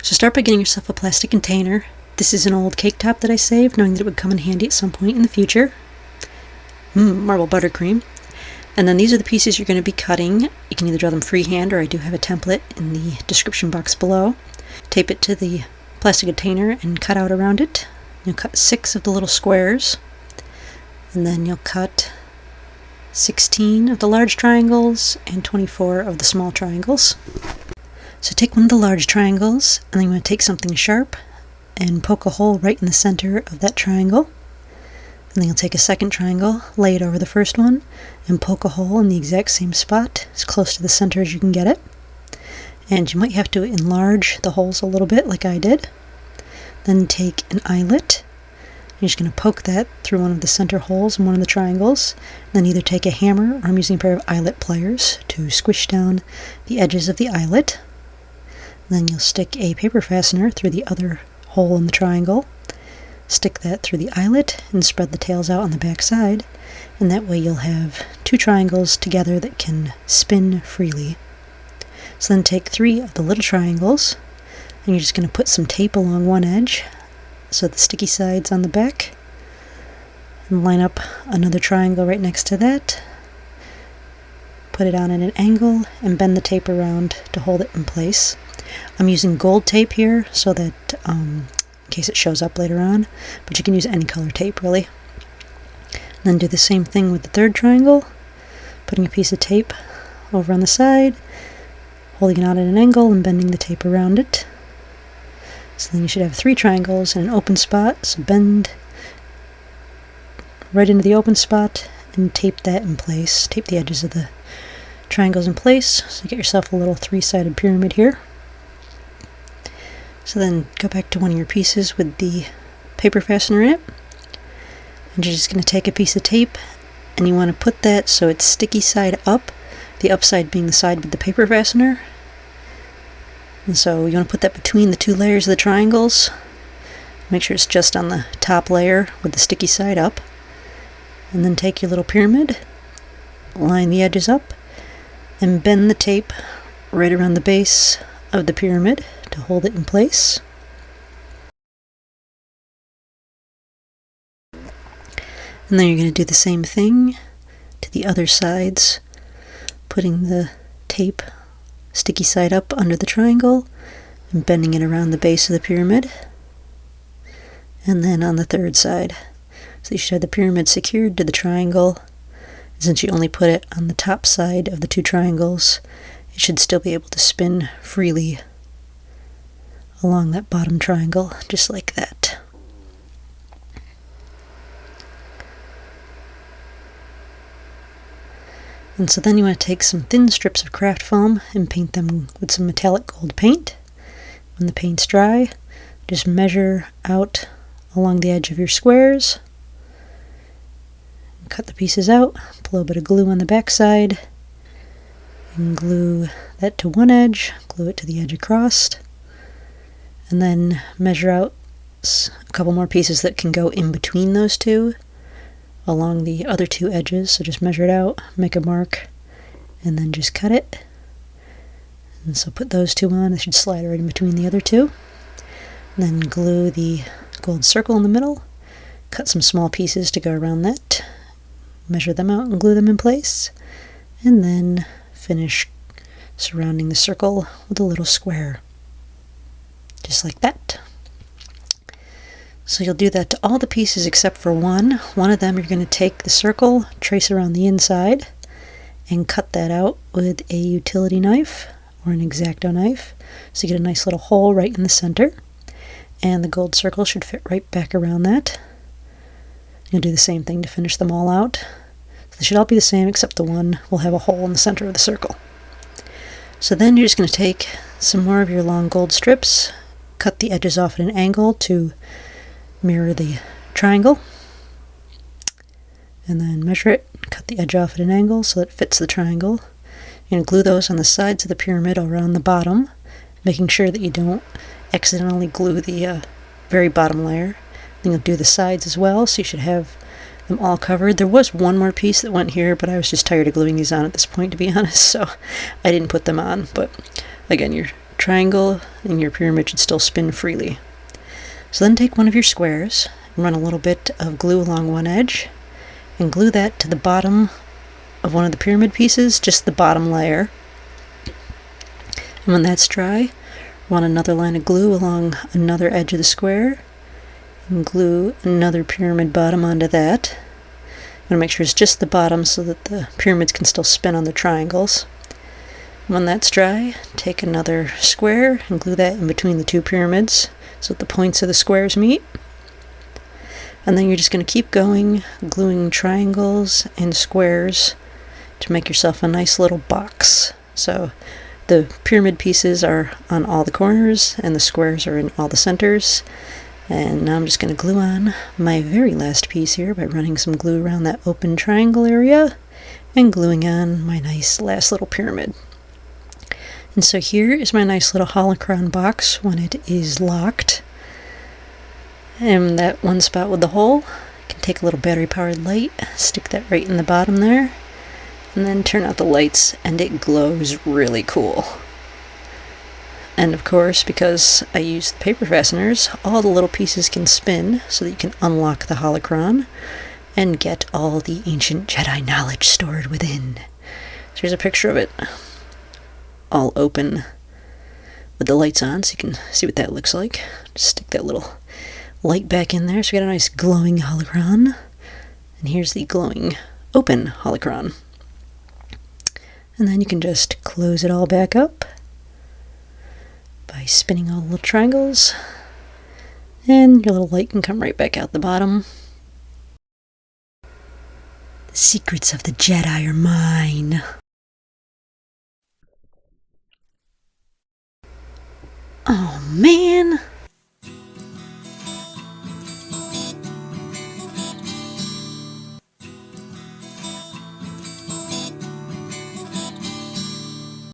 So start by getting yourself a plastic container. This is an old cake top that I saved, knowing that it would come in handy at some point in the future. Marble buttercream. And then these are the pieces you're going to be cutting. You can either draw them freehand, or I do have a template in the description box below. Tape it to the plastic container and cut out around it. You'll cut 6 of the little squares, and then you'll cut 16 of the large triangles and 24 of the small triangles. So take one of the large triangles, and then you want to take something sharp and poke a hole right in the center of that triangle. And then you'll take a second triangle, lay it over the first one, and poke a hole in the exact same spot, as close to the center as you can get it. And you might have to enlarge the holes a little bit, like I did. Then take an eyelet. You're just going to poke that through one of the center holes in one of the triangles. Then either take a hammer, or I'm using a pair of eyelet pliers to squish down the edges of the eyelet. Then you'll stick a paper fastener through the other hole in the triangle. Stick that through the eyelet and spread the tails out on the back side, and that way you'll have 2 triangles together that can spin freely. So then take 3 of the little triangles, and you're just going to put some tape along one edge, so the sticky side's on the back, and line up another triangle right next to that. Put it on at an angle and bend the tape around to hold it in place. I'm using gold tape here so that in case it shows up later on, but you can use any color tape really. Then do the same thing with the third triangle, putting a piece of tape over on the side, holding it out at an angle and bending the tape around it. So then you should have 3 triangles in an open spot, so bend right into the open spot and tape that in place. Tape the edges of the triangles in place, so you get yourself a little 3-sided pyramid here. So then go back to one of your pieces with the paper fastener in it, and you're just going to take a piece of tape, and you want to put that so it's sticky side up, the upside being the side with the paper fastener. And so you want to put that between the 2 layers of the triangles. Make sure it's just on the top layer with the sticky side up. And then take your little pyramid, line the edges up, and bend the tape right around the base of the pyramid to hold it in place. And then you're going to do the same thing to the other sides, putting the tape sticky side up under the triangle and bending it around the base of the pyramid. And then on the third side. So you should have the pyramid secured to the triangle. Since you only put it on the top side of the 2 triangles, it should still be able to spin freely along that bottom triangle, just like that. And so then you want to take some thin strips of craft foam and paint them with some metallic gold paint. When the paint's dry, just measure out along the edge of your squares. Cut the pieces out, put a little bit of glue on the back side, and glue that to one edge, glue it to the edge across, and then measure out a couple more pieces that can go in between those 2 along the other 2 edges. So just measure it out, make a mark, and then just cut it. And so put those 2 on. They should slide right in between the other 2. And then glue the gold circle in the middle, cut some small pieces to go around that, measure them out and glue them in place, and then finish surrounding the circle with a little square, just like that. So you'll do that to all the pieces except for one. One of them you're going to take the circle, trace around the inside, and cut that out with a utility knife or an X-Acto knife, so you get a nice little hole right in the center, and the gold circle should fit right back around that. You'll do the same thing to finish them all out. So they should all be the same except the one will have a hole in the center of the circle. So then you're just going to take some more of your long gold strips, cut the edges off at an angle to mirror the triangle, and then measure it, cut the edge off at an angle so that it fits the triangle. You're going to glue those on the sides of the pyramid around the bottom, making sure that you don't accidentally glue the very bottom layer. Then you'll do the sides as well, so you should have them all covered. There was one more piece that went here, but I was just tired of gluing these on at this point, to be honest, so I didn't put them on. But again, you're triangle, and your pyramid should still spin freely. So then take one of your squares and run a little bit of glue along one edge, and glue that to the bottom of one of the pyramid pieces, just the bottom layer. And when that's dry, run another line of glue along another edge of the square, and glue another pyramid bottom onto that. I'm going to make sure it's just the bottom so that the pyramids can still spin on the triangles. When that's dry, take another square and glue that in between the two pyramids so that the points of the squares meet. And then you're just going to keep going, gluing triangles and squares to make yourself a nice little box. So the pyramid pieces are on all the corners and the squares are in all the centers. And now I'm just going to glue on my very last piece here by running some glue around that open triangle area and gluing on my nice last little pyramid. And so here is my nice little holocron box when it is locked. And that one spot with the hole, you can take a little battery powered light, stick that right in the bottom there, and then turn out the lights and it glows really cool. And of course, because I used the paper fasteners, all the little pieces can spin so that you can unlock the holocron and get all the ancient Jedi knowledge stored within. So here's a picture of it, all open with the lights on so you can see what that looks like. Just stick that little light back in there so we got a nice glowing holocron. And here's the glowing open holocron. And then you can just close it all back up by spinning all the little triangles, and your little light can come right back out the bottom. The secrets of the Jedi are mine. Oh man!